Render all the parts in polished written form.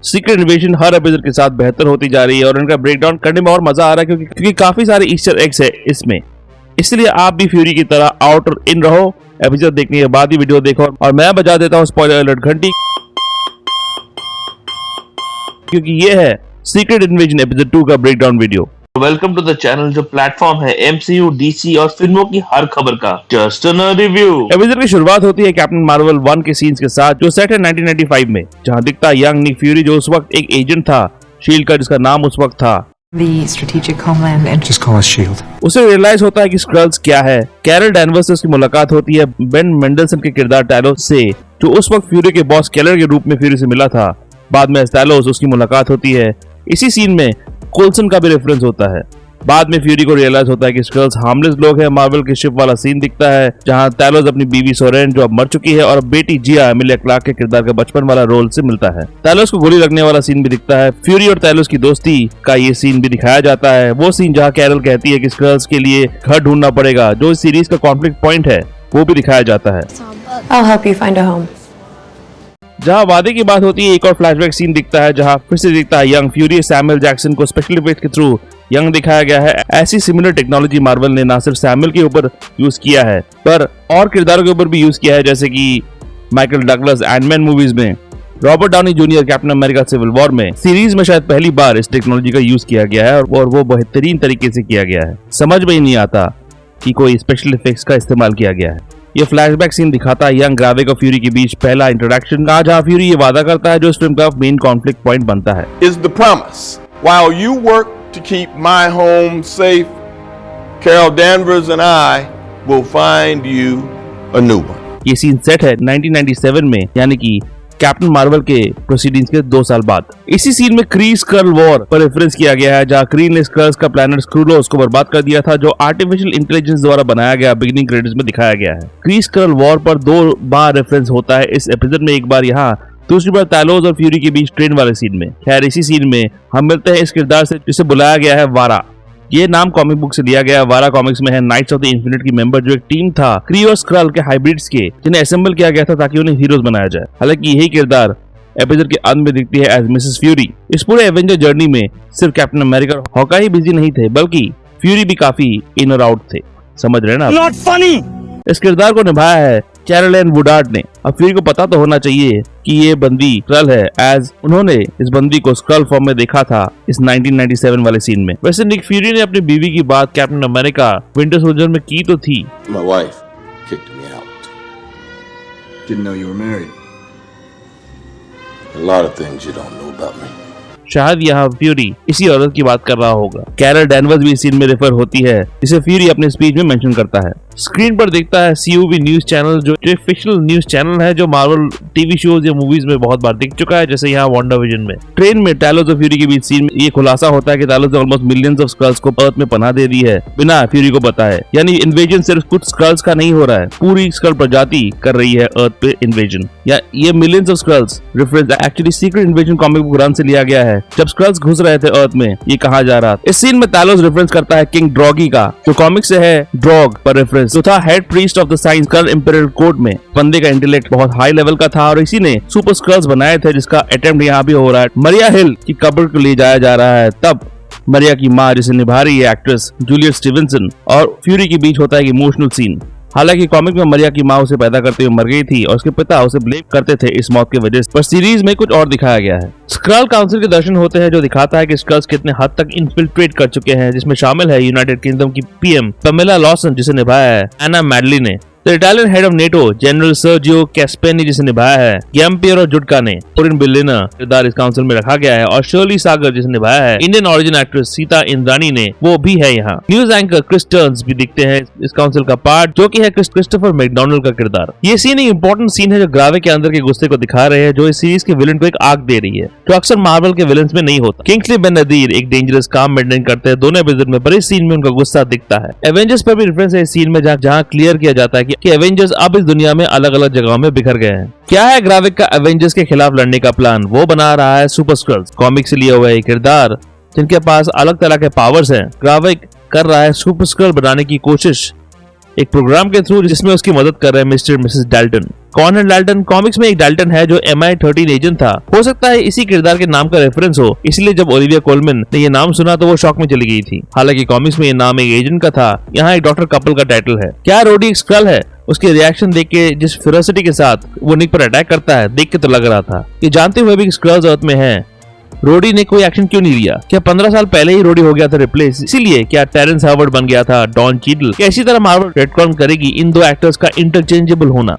Secret invasion हर episode के साथ बेहतर होती जा रही है और इनका ब्रेकडाउन करने में और मजा आ रहा है क्योंकि काफी सारे ईस्टर एग्स है इसमें। इसलिए आप भी फ्यूरी की तरह आउट और इन रहो। एपिसोड देखने के बाद ही वीडियो देखो और मैं बजा देता हूँ स्पॉइलर अलर्ट घंटी, क्योंकि ये है सीक्रेट इन्वेजन एपिसोड 2 का breakdown video. Welcome to the channel जो प्लेटफॉर्म है MCU, DC और फिल्मों की हर खबर का जस्ट अ रिव्यू। एपिसोड की शुरुआत होती है कैप्टन मार्वल 1 के सीन्स के साथ जो सेट है 1995 में, जहां दिखता है यंग निक फ्यूरी जो उस वक्त एक एजेंट था शील्ड का, जिसका नाम उस वक्त था The strategic homeland and just call us Shield. उसे रियलाइज होता है कि स्क्रल्स क्या है। कैरल डैनवर्स से उसकी मुलाकात होती है बेन मेंडलसन के किरदार टैलोस से, जो उस वक्त फ्यूरी के बॉस केलर के रूप में फ्यूरी से मिला था। बाद में टैलोस उसकी मुलाकात होती है। इसी सीन में कोल्सन का भी रेफरेंस होता है। बाद में फ्यूरी को रियलाइज होता है कि स्क्रल्स हार्मलेस लोग हैं। मार्वल के शिप वाला सीन दिखता है जहां टैलोस अपनी बीवी सोरेन जो अब मर चुकी है और बेटी जिया एमिलिया क्लार्क के किरदार का बचपन वाला रोल से मिलता है। टैलोस को गोली लगने वाला सीन भी दिखता है। फ्यूरी और टैलोस की दोस्ती का ये सीन भी दिखाया जाता है। वो सीन जहाँ कैरल कहती है कि स्क्रल्स के लिए घर ढूंढना पड़ेगा, जो इस सीरीज का कॉन्फ्लिक्ट पॉइंट है, वो भी दिखाया जाता है। I'll help you find a home. जहां वादे की बात होती है, एक और फ्लैशबैक सीन दिखता है जहां फिर से दिखता है यंग फ्यूरी। सैमुअल जैक्सन को स्पेशल इफेक्ट के थ्रू यंग दिखाया गया है। ऐसी सिमिलर टेक्नोलॉजी मार्वल ने ना सिर्फ सैमुअल के ऊपर यूज किया है पर और किरदारों के ऊपर भी यूज किया है, जैसे कि माइकल डगलस एंटमैन मूवीज में, Robert Downey Junior Captain America Civil War में। सीरीज में शायद पहली बार इस टेक्नोलॉजी का यूज किया गया है और वो बेहतरीन तरीके से किया गया है। समझ में ही नहीं आता कि कोई स्पेशल इफेक्ट्स का इस्तेमाल किया गया है। ये फ्लैशबैक सीन दिखाता है यंग ग्राविक और फ्यूरी के बीच पहला इंट्रोडक्शन का, जहां फ्यूरी ये वादा करता है जो इस फिल्म का मेन कॉन्फ्लिक्ट पॉइंट बनता है। Is the promise while you work to keep my home safe, Carol Danvers and I will find you a new one. ये सीन सेट है 1997 में, यानी कि कैप्टन मार्वल के प्रोसीडिंग्स के 2 साल बाद। इसी सीन में क्री स्क्रल वॉर पर रेफरेंस किया गया है, जहां क्री ने स्क्रल्स का प्लैनेट स्क्रूलोस को बर्बाद कर दिया था, जो आर्टिफिशियल इंटेलिजेंस द्वारा बनाया गया बिगिनिंग क्रेडिट्स में दिखाया गया है। क्री स्क्रल वॉर पर 2 बार रेफरेंस होता है इस एपिसोड में, एक बार यहाँ, दूसरी बार टैलोस और फ्यूरी के बीच ट्रेन वाले सीन में। खैर इसी सीन में हम मिलते हैं इस किरदार से जिसे बुलाया गया है वारा। ये नाम कॉमिक बुक से लिया गया। वारा कॉमिक्स में है नाइट्स ऑफ द इन्फिनिट की मेंबर, जो एक टीम था क्री और स्क्रल के हाइब्रिड्स के, जिन्हें असेंबल किया गया था ताकि उन्हें हीरोज बनाया जाए। हालांकि यही किरदार एपिसोड के अंत में दिखती है एज मिसेस फ्यूरी। इस पूरे एवेंजर जर्नी में सिर्फ कैप्टन अमेरिका और हॉकाई बिजी नहीं थे, बल्कि फ्यूरी भी काफी इन और आउट थे। समझ रहे ना? Not funny! इस किरदार को निभाया है कैरोलाइन वुडार्ड ने। अब फ्यूरी को पता तो होना चाहिए कि ये बंदी स्क्रल है, एज उन्होंने इस बंदी को स्क्रल फॉर्म में देखा था इस 1997 वाले सीन में। वैसे निक फ्यूरी ने अपनी बीवी की बात कैप्टन अमेरिका विंटर सोल्जर में की तो थी। My wife kicked me out. Didn't know you were married. A lot of things you don't know about me. शायद यहाँ फ्यूरी इसी औरत की बात कर रहा होगा। कैरल डैनवर्स भी इस सीन में रेफर होती है, जिसे फ्यूरी अपने स्पीच में मेंशन करता है। स्क्रीन पर दिखता है CUV न्यूज चैनल, जो फिक्शनल न्यूज चैनल है जो मार्वल टीवी शोज या मूवीज में बहुत बार दिख चुका है, जैसे यहाँ वांडाविजन में। ट्रेन में टैलोस और फ्यूरी के बीच सीन में ये खुलासा होता है कि टैलोस ने ऑलमोस्ट मिलियंस ऑफ स्क्रल्स को अर्थ में पनाह दे दी है बिना फ्यूरी को बताए। यानी इन्वेजन सिर्फ कुछ स्क्रल्स का नहीं हो रहा है, पूरी स्क्रल प्रजाति कर रही है अर्थ पे इन्वेजन। या ये millions of squirrels reference actually secret invasion comic book run से लिया गया है, जब स्क्रल्स घुस रहे थे अर्थ में, ये कहा जा रहा। इस सीन में टैलोस रेफरेंस करता है किंग ड्रॉगी का, जो कॉमिक से है ड्रॉग पर रेफरेंस, जो था head priest of the science Skrull imperial code में। बंदे का इंटेलेक्ट बहुत हाई लेवल का था और इसी ने सुपर स्क्रल्स बनाए थे, जिसका अटेम्प्ट यहाँ भी हो रहा है। मरिया हिल की कब्र को ले जाया जा रहा है। तब मरिया की माँ, जिसे निभा रही है एक्ट्रेस जूलियट स्टीवेंसन, और फ्यूरी के बीच होता है एक इमोशनल सीन। हालांकि कॉमिक में मरिया की माँ उसे पैदा करते हुए मर गई थी और उसके पिता उसे ब्लेम करते थे इस मौत की वजह से, पर सीरीज में कुछ और दिखाया गया है। स्क्रल काउंसिल के दर्शन होते हैं, जो दिखाता है कि स्क्रल्स कितने हद तक इन्फिल्ट्रेट कर चुके हैं, जिसमें शामिल है यूनाइटेड किंगडम की PM पमेला लॉसन, जिसे निभाया है एना मैडली ने, the Italian head of NATO general Sergio Caspani, जिसे निभाया है गैम्पियरो जुडका ने, कोरिन बिलेना किरदार इस काउंसिल में रखा गया है, और शर्ली सागर, जिसे निभाया है Indian origin actress Sita Indrani ने, वो भी है यहाँ। न्यूज एंकर क्रिस टर्न्स भी दिखते हैं इस काउंसिल का पार्ट, जो कि है क्रिस्टोफर मैकडोनल्ड का किरदार। ये सीन एक इंपॉर्टेंट सीन है जो ग्राविक के अंदर के गुस्से को दिखा रहे हैं, जो इस सीरीज के विलन को एक आग दे रही है, जो अक्सर मार्वल के विलन्स में नहीं होता। किंग्सली बेन नदीर एक डेंजरस काम मेंटेन करते हैं दोनों एपिसोड में, पर इस सीन में उनका गुस्सा दिखता है। एवेंजर्स पर भी रेफरेंस है इस सीन में, जहाँ क्लियर किया जाता है कि एवेंजर्स अब इस दुनिया में अलग अलग जगहों में बिखर गए हैं। क्या है ग्राविक का एवेंजर्स के खिलाफ लड़ने का प्लान? वो बना रहा है सुपर स्क्रल्स, कॉमिक से लिया हुआ है किरदार जिनके पास अलग तरह के पावर्स हैं। ग्राविक कर रहा है सुपर स्क्रल बनाने की कोशिश एक प्रोग्राम के थ्रू, जिसमें उसकी मदद कर रहे हैं मिस्टर मिसेस डैल्टन। कौन है डाल्टन? कॉमिक्स में एक डाल्टन है जो MI13 एजेंट था। हो सकता है इसी किरदार के नाम का रेफरेंस हो, इसलिए जब ओलिविया कोलमैन ने ये नाम सुना तो वो शॉक में चली गई थी। हालांकि कॉमिक्स में ये नाम एक एजेंट का था, यहाँ एक डॉक्टर कपल का टाइटल है। क्या रोडी एक स्क्रल है? उसके रिएक्शन देख के, जिस फेरोसिटी के साथ वो निक पर अटैक करता है, देख के तो लग रहा था कि जानते हुए भी स्क्रल्स अर्थ में हैं, रोडी ने कोई एक्शन क्यों नहीं लिया? क्या 15 साल पहले ही रोडी हो गया था रिप्लेस, इसीलिए? क्या टेरेंस हार्वर्ड बन गया था डॉन चीडल? कैसी तरह मार्वल रेटकॉन करेगी इन दो एक्टर्स का इंटरचेंजेबल होना?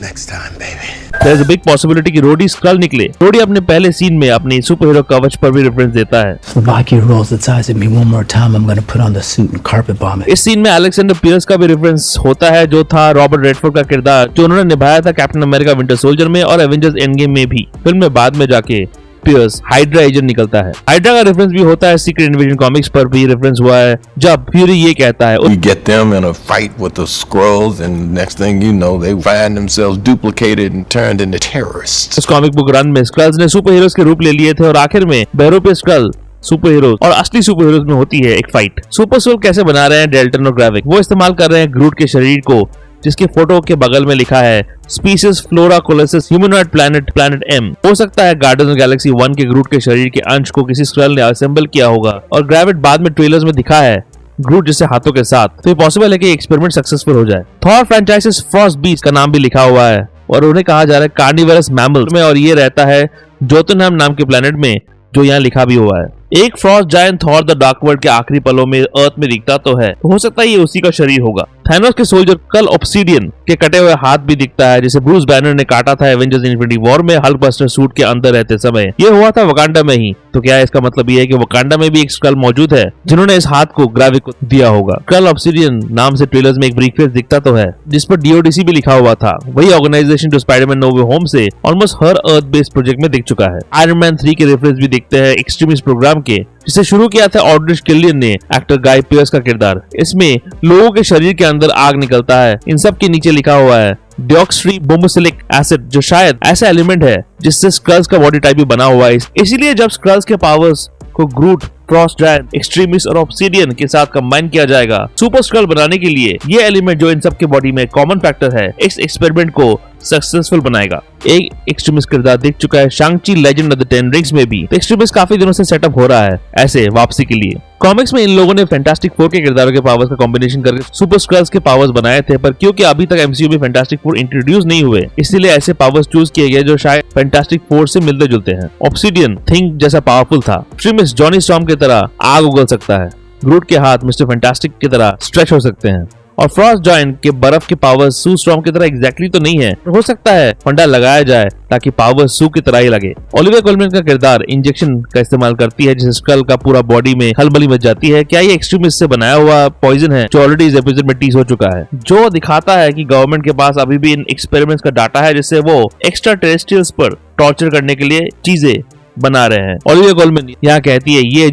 Next time, baby. There's a big possibility कि रोडी स्क्रल निकले। रोडी अपने पहले सीन में अपनी सुपर हीरो कवच पर भी रेफरेंस देता है। Slovakia rolls its eyes at me one more time, I'm gonna put on the suit and carpet bomb it. इस सीन में अलेक्जेंडर पियर्स का भी रेफरेंस होता है, जो था रॉबर्ट रेडफोर्ड का किरदार, जो उन्होंने निभाया था कैप्टन अमेरिका विंटर सोल्जर में और एवेंजर्स एंड गेम में भी। फिल्म में बाद में जाके पियर्स हाइड्रा एजेंट निकलता है। हाइड्रा का रेफरेंस भी होता है, सीक्रेट इन्वेजन कॉमिक्स पर भी रेफरेंस हुआ है, जब फ्यूरी ये कहता है You get them in a fight with the Skrulls, and next thing you know, they find themselves duplicated and turned into terrorists. उस कॉमिक बुक रन में स्क्रल्स ने सुपर हीरोज के रूप ले लिए थे और आखिर में बहरूपे स्क्रल सुपर हीरोज और असली सुपर हीरोज में होती है एक फाइट। सुपर सोल कैसे बना रहे हैं डेल्टन और ग्रेविक? वो इस्तेमाल कर रहे हैं ग्रूट के शरीर को, जिसके फोटो के बगल में लिखा है species flora colossus humanoid planet M. हो सकता है गार्डियंस ऑफ गैलेक्सी 1 के ग्रूट के शरीर के अंश को किसी स्क्रल ने असेंबल किया होगा और ग्रेविट बाद में ट्रेलर्स में दिखा है ग्रूट जैसे हाथों के साथ, तो ये पॉसिबल है कि एक्सपेरिमेंट सक्सेसफुल हो जाए। थॉर फ्रेंचाइजिस फ्रॉस्ट बीस्ट का नाम भी लिखा हुआ है और उन्हें कहा जा रहा है कार्निवरस मैमल में, और ये रहता है जोतुनहैम नाम के प्लेनेट में, जो यहाँ लिखा भी हुआ है। एक Frost giant Thor the dark world के आखिरी पलों में अर्थ में दिखता तो है, तो हो सकता है ये उसी का शरीर होगा। थैनोस के सोल्जर कल ऑब्सिडियन के कटे हुए हाथ भी दिखता है, जिसे ब्रूस बैनर ने काटा था एवेंजर्स इन्फिनिटी वॉर में हल्क बस्टर सूट के अंदर रहते समय। ये हुआ था वकांडा में ही, तो क्या इसका मतलब ये है कि वकांडा में भी एक स्क्रल मौजूद है जिन्होंने इस हाथ को ग्रेविक को दिया होगा? कल ऑब्सिडियन नाम से ट्रेलर्स में एक ब्रीफकेस दिखता तो है, जिस पर DODC भी लिखा हुआ था। वही ऑर्गेनाइजेशन जो स्पाइडरमैन नो वे होम से ऑलमोस्ट हर अर्थ बेस्ड प्रोजेक्ट में दिख चुका है। आयरन मैन 3 के रेफरेंस भी दिखते हैं एक्सट्रीमिस्ट प्रोग्राम के, जिसे शुरू किया था ऑड्रिच किलियन ने, एक्टर गाय पियर्स का किरदार। इसमें लोगों के शरीर के अंदर आग निकलता है। इन सब के नीचे लिखा हुआ है डिऑक्सी बोम्बोसिलिक एसिड, जो शायद ऐसा एलिमेंट है जिससे स्क्रल्स का बॉडी टाइप भी बना हुआ है। इसीलिए जब स्क्रल्स के पावर्स को ग्रूट, फ्रॉस्ट जायंट, एक्सट्रीमिस्ट और ऑब्सिडियन के साथ कंबाइन किया जाएगा सुपर स्क्रल बनाने के लिए, ये एलिमेंट जो इन सब के बॉडी में कॉमन फैक्टर है, इस एक्सपेरिमेंट को सक्सेसफुल बनाएगा। एक एक्सट्रीमिस्ट किरदार दिख चुका है शांग-ची लेजेंड ऑफ द 10 रिंग्स में भी, तो एक्सट्रीमिस्ट काफी दिनों से सेटअप हो रहा है ऐसे वापसी के लिए। कॉमिक्स में इन लोगों ने फैंटास्टिक फोर के किरदारों के पावर्स का कॉम्बिनेशन करके सुपर स्क्रल्स के पावर्स बनाए थे, पर क्योंकि अभी तक MCU में फैंटास्टिक फोर इंट्रोड्यूस नहीं हुए, इसलिए ऐसे पावर्स चूज किए गए जो शायद फैंटास्टिक फोर से मिलते जुलते हैं। ऑब्सिडियन थिंग जैसा पावरफुल था, एक्सट्रीमिस्ट जॉनी स्टॉर्म की तरह आग उगल सकता है, ग्रूट के हाथ मिस्टर फैंटास्टिक की तरह स्ट्रेच हो सकते हैं, और फ्रॉस्ट जायंट के बर्फ के पावर्स सू स्टॉर्म की तरह एग्जैक्टली तो नहीं है, हो सकता है फंडा लगाया जाए ताकि पावर सू की तरह ही लगे। ओलिविया कोलमैन का किरदार इंजेक्शन का इस्तेमाल करती है, जिससे स्क्रल का पूरा बॉडी में खलबली मच जाती है। क्या ये एक्सट्रीमिस्ट से बनाया हुआ पॉइजन है, जो ऑलरेडी इस एपिसोड में टीज हो चुका है, जो दिखाता है कि गवर्नमेंट के पास अभी भी इन एक्सपेरिमेंट्स का डाटा है, जिससे वो एक्स्ट्रा टेरेस्ट्रियल्स पर टॉर्चर करने के लिए चीजें बना रहे हैं। ओलिविया कोलमैन यहाँ कहती है ये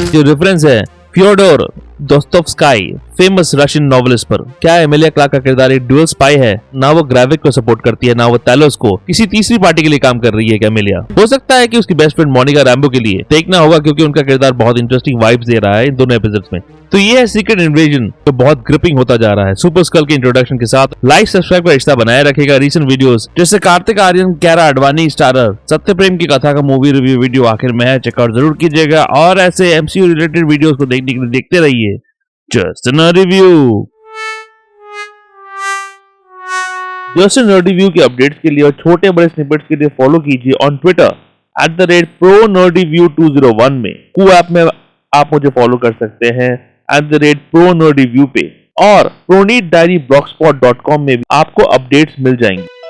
जो रेफरेंस है फ्योडोर दोस्तोव्स्की, फेमस रशियन नॉवेलिस्ट पर। क्या एमिलिया क्लार्क का किरदार एक ड्यूअल स्पाई है? ना वो ग्रेविक को सपोर्ट करती है, ना वो टैलोस को, किसी तीसरी पार्टी के लिए काम कर रही है क्या एमिलिया? हो सकता है कि उसकी बेस्ट फ्रेंड मोनिका रैम्बो के लिए। देखना होगा, क्योंकि उनका किरदार बहुत इंटरेस्टिंग वाइब्स दे रहा है इन दोनों एपिसोड्स में। तो ये है सीक्रेट इन्वेजन, जो बहुत ग्रिपिंग होता जा रहा है। सुपर स्क्रल के इंट्रोडक्शन के साथ लाइक सब्सक्राइब का रिश्ता बनाए रखेगा। रीसेंट वीडियोस जैसे कार्तिक आर्यन, कियारा आडवाणी स्टारर, सत्य प्रेम की कथा का मूवी रिव्यू वीडियो आखिर में है, चेकआउट जरूर कीजिएगा। और ऐसे MCU रिलेटेड वीडियोस को देखने के लिए देखते रहिए just a review. Just a review के अपडेट्स के लिए और छोटे बड़े स्निपेट्स के लिए फॉलो कीजिए ऑन ट्विटर @ProNerdReview201 में। कू ऐप में आप मुझे फॉलो कर सकते हैं @ProNerdReview पे, और प्रोनीट डायरी blogspot.com में भी आपको अपडेट्स मिल जाएंगे।